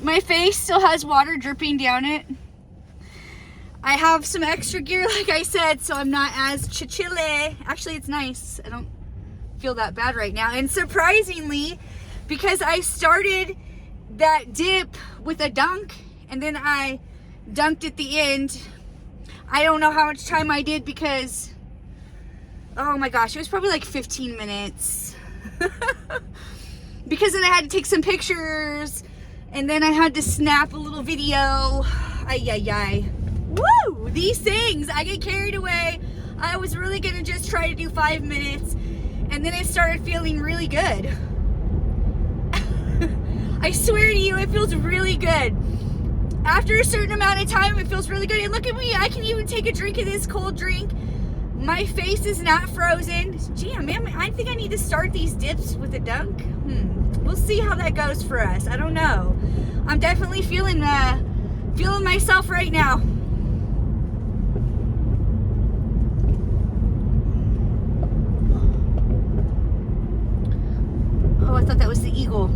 My face still has water dripping down it. I have some extra gear, like I said, so I'm not as chichile. Actually, it's nice. I don't feel that bad right now. And surprisingly, because I started that dip with a dunk, and then I dunked at the end, I don't know how much time I did because, oh my gosh, it was probably like 15 minutes. Because then I had to take some pictures, and then I had to snap a little video. Ay, ay, ay. Woo! These things, I get carried away. I was really gonna just try to do 5 minutes, and then it started feeling really good. I swear to you, it feels really good. After a certain amount of time, it feels really good. And look at me, I can even take a drink of this cold drink. My face is not frozen. Gee, man, I think I need to start these dips with a dunk. We'll see how that goes for us. I don't know. I'm definitely feeling myself right now. Oh, I thought that was the eagle.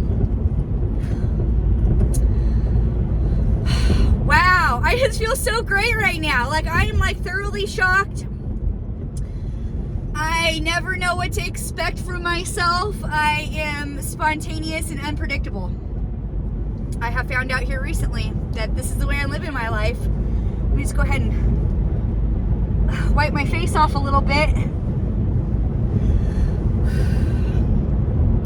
Wow, I just feel so great right now. Like, I am like thoroughly shocked. I never know what to expect from myself. I am spontaneous and unpredictable. I have found out here recently that this is the way I'm living my life. Let me just go ahead and wipe my face off a little bit.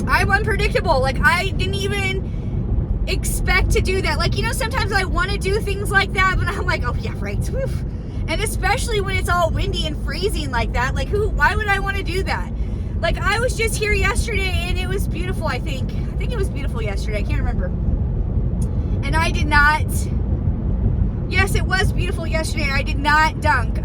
I'm unpredictable. Like, I didn't even expect to do that. Like, you know, sometimes I want to do things like that, but I'm like, oh yeah, right. Woof. And especially when it's all windy and freezing like that, like why would I want to do that? Like, I was just here yesterday and it was beautiful. I think it was beautiful yesterday. I can't remember. And I did not, yes, it was beautiful yesterday. I did not dunk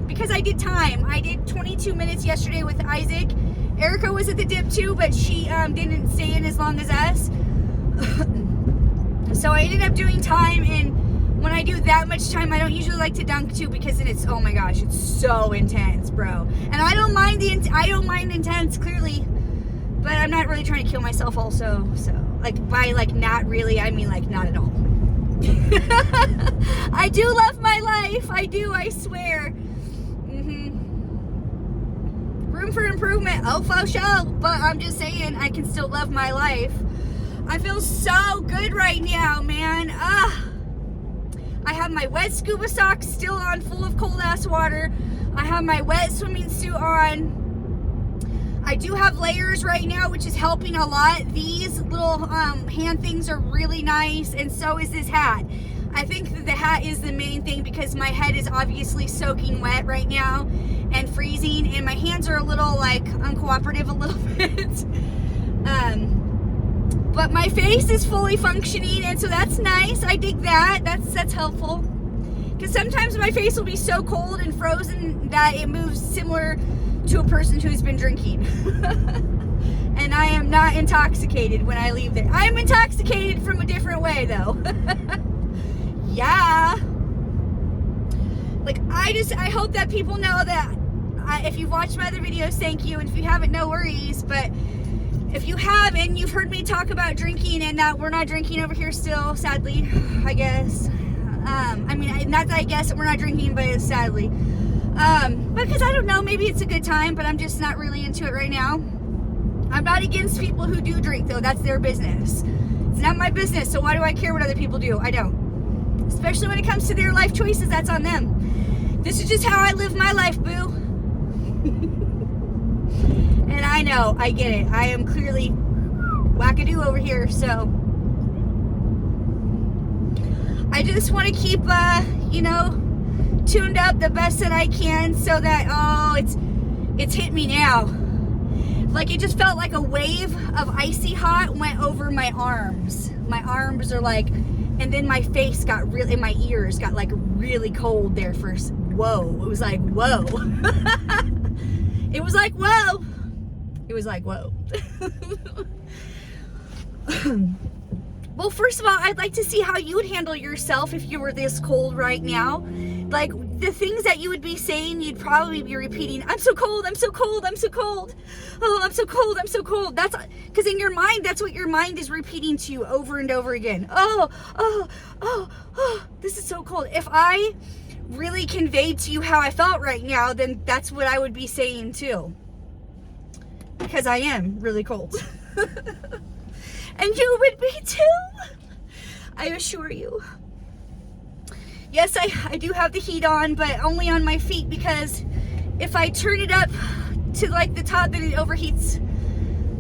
because I did time. I did 22 minutes yesterday with Isaac. Erica was at the dip too, but she didn't stay in as long as us. So I ended up doing time, and when I do that much time, I don't usually like to dunk too, because then it's, oh my gosh, it's so intense, bro. And I don't mind intense, clearly, but I'm not really trying to kill myself also. So, like, by like not really, I mean like not at all. I do love my life. I do, I swear. Room for improvement. Oh, for sure. But I'm just saying, I can still love my life. I feel so good right now, man. I have my wet scuba socks still on, full of cold ass water. I have my wet swimming suit on. I do have layers right now, which is helping a lot. These little hand things are really nice, and so is this hat. I think that the hat is the main thing, because my head is obviously soaking wet right now and freezing, and my hands are a little like uncooperative a little bit. But my face is fully functioning, and so that's nice. I dig that. That's helpful. Because sometimes my face will be so cold and frozen that it moves similar to a person who's been drinking. And I am not intoxicated when I leave there. I am intoxicated from a different way, though. Yeah. Like, I hope that people know that if you've watched my other videos, thank you. And if you haven't, no worries. But if you have, and you've heard me talk about drinking, and that we're not drinking over here still, sadly, I guess. I mean, not that I guess that we're not drinking, but it's sadly. Because I don't know, maybe it's a good time, but I'm just not really into it right now. I'm not against people who do drink, though. That's their business. It's not my business, so why do I care what other people do? I don't. Especially when it comes to their life choices, that's on them. This is just how I live my life, boo. And I know, I get it. I am clearly wackadoo over here, so I just want to keep, you know, tuned up the best that I can, so that, oh, it's hit me now. Like, it just felt like a wave of icy hot went over my arms. My arms are like, and then my face got really, and my ears got like really cold there first. Whoa. It was like, whoa. It was like, whoa. It was like, whoa. Well, first of all, I'd like to see how you would handle yourself if you were this cold right now. Like, the things that you would be saying, you'd probably be repeating, I'm so cold, I'm so cold, I'm so cold. Oh, I'm so cold, I'm so cold. That's because in your mind, that's what your mind is repeating to you over and over again. Oh, this is so cold. If I really conveyed to you how I felt right now, then that's what I would be saying too. Because I am really cold. And you would be too, I assure you. Yes, I do have the heat on, but only on my feet, because if I turn it up to like the top, then it overheats.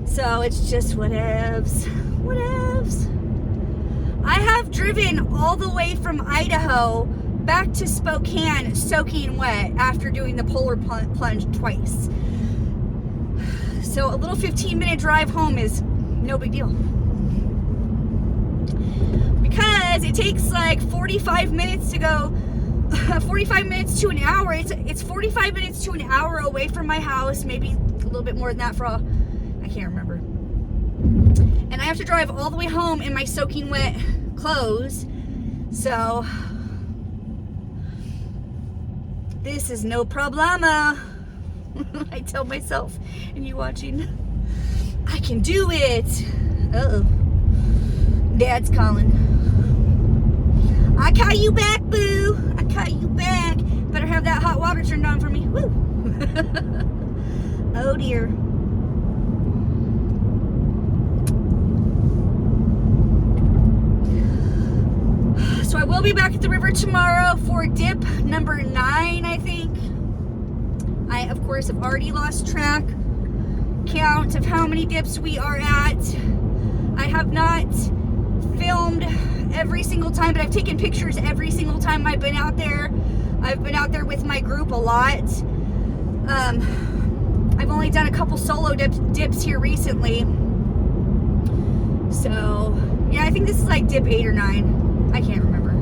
So it's just whatevs. I have driven all the way from Idaho back to Spokane soaking wet after doing the polar plunge twice. So a little 15-minute drive home is no big deal. Because it takes like 45 minutes to go, 45 minutes to an hour. It's 45 minutes to an hour away from my house, maybe a little bit more than that for all, I can't remember. And I have to drive all the way home in my soaking wet clothes. So this is no problema. I tell myself, and you watching, I can do it. Uh-oh. Dad's calling. I call you back, boo. I call you back. Better have that hot water turned on for me. Woo. Oh dear. So I will be back at the river tomorrow for dip number 9, I think. I, of course, have already lost track count of how many dips we are at. I have not filmed every single time, but I've taken pictures every single time I've been out there. I've been out there with my group a lot. I've only done a couple solo dips here recently. So, yeah, I think this is like dip 8 or 9. I can't remember.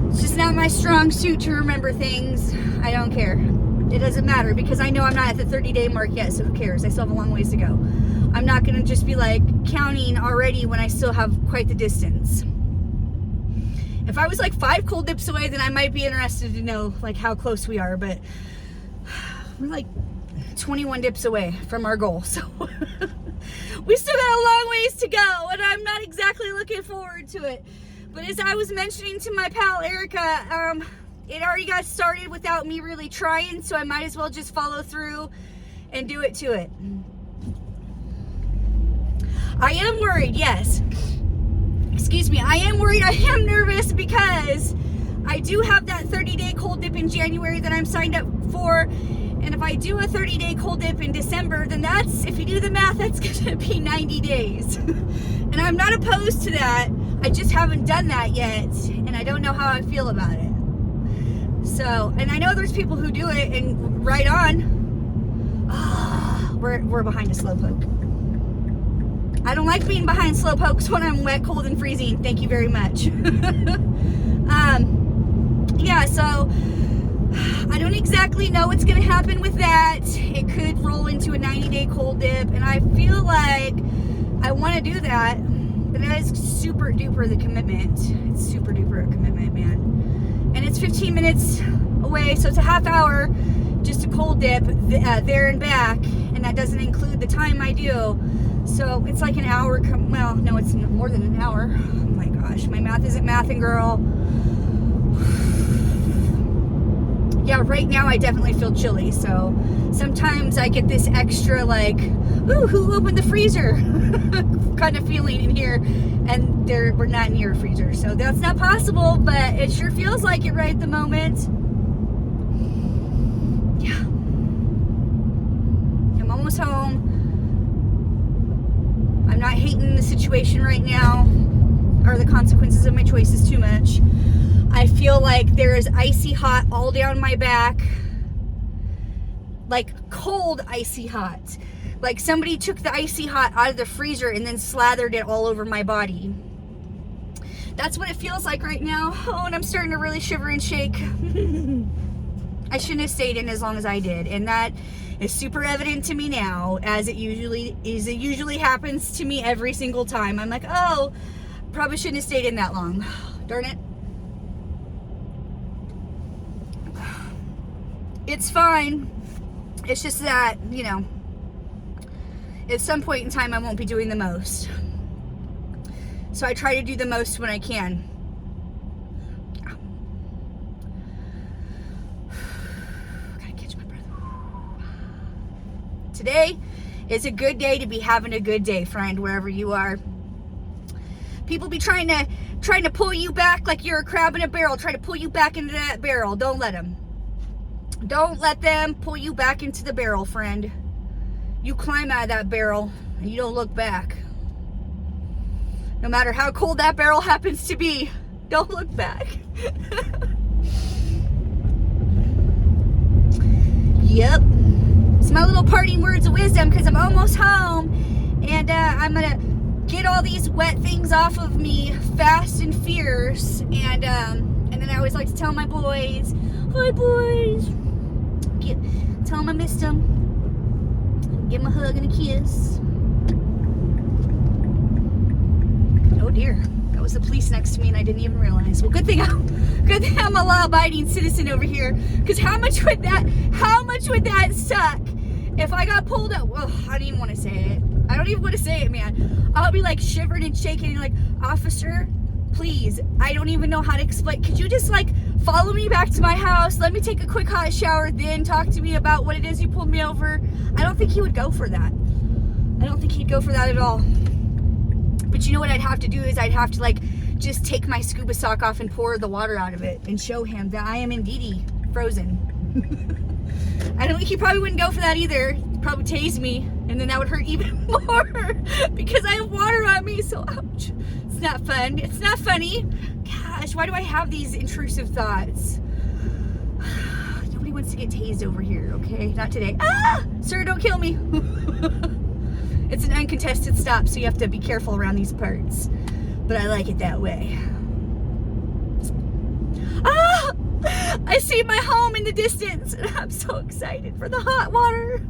It's just not my strong suit to remember things. I don't care. It doesn't matter, because I know I'm not at the 30-day mark yet, so who cares? I still have a long ways to go. I'm not going to just be like counting already when I still have quite the distance. If I was like 5 cold dips away, then I might be interested to know like how close we are, but we're like 21 dips away from our goal, so we still got a long ways to go, and I'm not exactly looking forward to it. But as I was mentioning to my pal Erica, it already got started without me really trying, so I might as well just follow through and do it to it. I am worried, yes. Excuse me, I am worried, I am nervous, because I do have that 30-day cold dip in January that I'm signed up for. And if I do a 30-day cold dip in December, then that's, if you do the math, that's gonna be 90 days. And I'm not opposed to that. I just haven't done that yet, and I don't know how I feel about it. So, and I know there's people who do it, and right on. We're behind a slowpoke. I don't like being behind slowpokes when I'm wet, cold, and freezing. Thank you very much. Yeah, so I don't exactly know what's going to happen with that. It could roll into a 90-day cold dip, and I feel like I want to do that, but that is super duper the commitment. It's super duper a commitment, man. And it's 15 minutes away, so it's a half hour just a cold dip there and back, and that doesn't include the time I do. So it's like an hour, well, no, it's more than an hour. Oh my gosh, my math isn't mathing, girl. Yeah, right now I definitely feel chilly, so sometimes I get this extra like, ooh, who opened the freezer kind of feeling in here, and we're not near a freezer, so that's not possible, but it sure feels like it right at the moment. Yeah. I'm almost home. I'm not hating the situation right now, or the consequences of my choices too much. I feel like there is icy hot all down my back, like cold icy hot. Like somebody took the icy hot out of the freezer and then slathered it all over my body. That's what it feels like right now. Oh, and I'm starting to really shiver and shake. I shouldn't have stayed in as long as I did, and that is super evident to me now, as it usually happens to me every single time. I'm like, oh, probably shouldn't have stayed in that long. Darn it. It's fine. It's just that, you know, at some point in time I won't be doing the most. So I try to do the most when I can. Gotta catch my breath. Today is a good day to be having a good day, friend, wherever you are. People be trying to pull you back like you're a crab in a barrel, try to pull you back into that barrel. Don't let them. Don't let them pull you back into the barrel, friend. You climb out of that barrel and you don't look back. No matter how cold that barrel happens to be, don't look back. Yep. It's my little parting words of wisdom because I'm almost home and I'm gonna get all these wet things off of me fast and fierce, and then I always like to tell my boys, hi boys, tell them I missed them, give them a hug and a kiss. Oh dear, that was the police next to me and I didn't even realize. Well, good thing I'm a law-abiding citizen over here, because how much would that suck if I got pulled up? Well, I don't even want to say it. I don't even want to say it, man. I'll be like shivering and shaking and like, officer, please, I don't even know how to explain. Could you just like follow me back to my house? Let me take a quick hot shower, then talk to me about what it is you pulled me over. I don't think he would go for that. I don't think he'd go for that at all. But you know what I'd have to do is I'd have to like just take my scuba sock off and pour the water out of it and show him that I am indeed frozen. I don't think he probably wouldn't go for that either. He'd probably tase me, and then that would hurt even more because I have water on me, so ouch. It's not fun. It's not funny. Gosh, why do I have these intrusive thoughts? Nobody wants to get tased over here, okay? Not today. Ah! Sir, don't kill me. It's an uncontested stop, so you have to be careful around these parts. But I like it that way. Ah! I see my home in the distance, and I'm so excited for the hot water.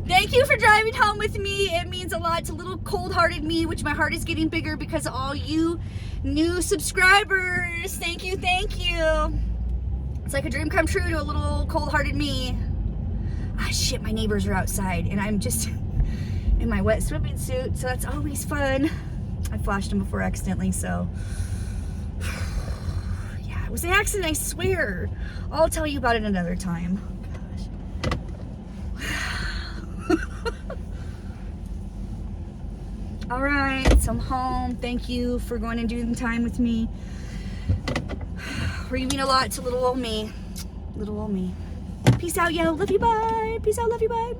Thank you for driving home with me. It means a lot to little cold-hearted me, which my heart is getting bigger because of all you new subscribers. Thank you, thank you. It's like a dream come true to a little cold-hearted me. Ah, shit, my neighbors are outside, and I'm just in my wet swimming suit, so that's always fun. I flashed them before accidentally, so... It was an accident, I swear. I'll tell you about it another time. Gosh. All right, so I'm home. Thank you for going and doing time with me. You mean a lot to little old me. Little old me. Peace out, yo. Love you, bye. Peace out, love you, bye.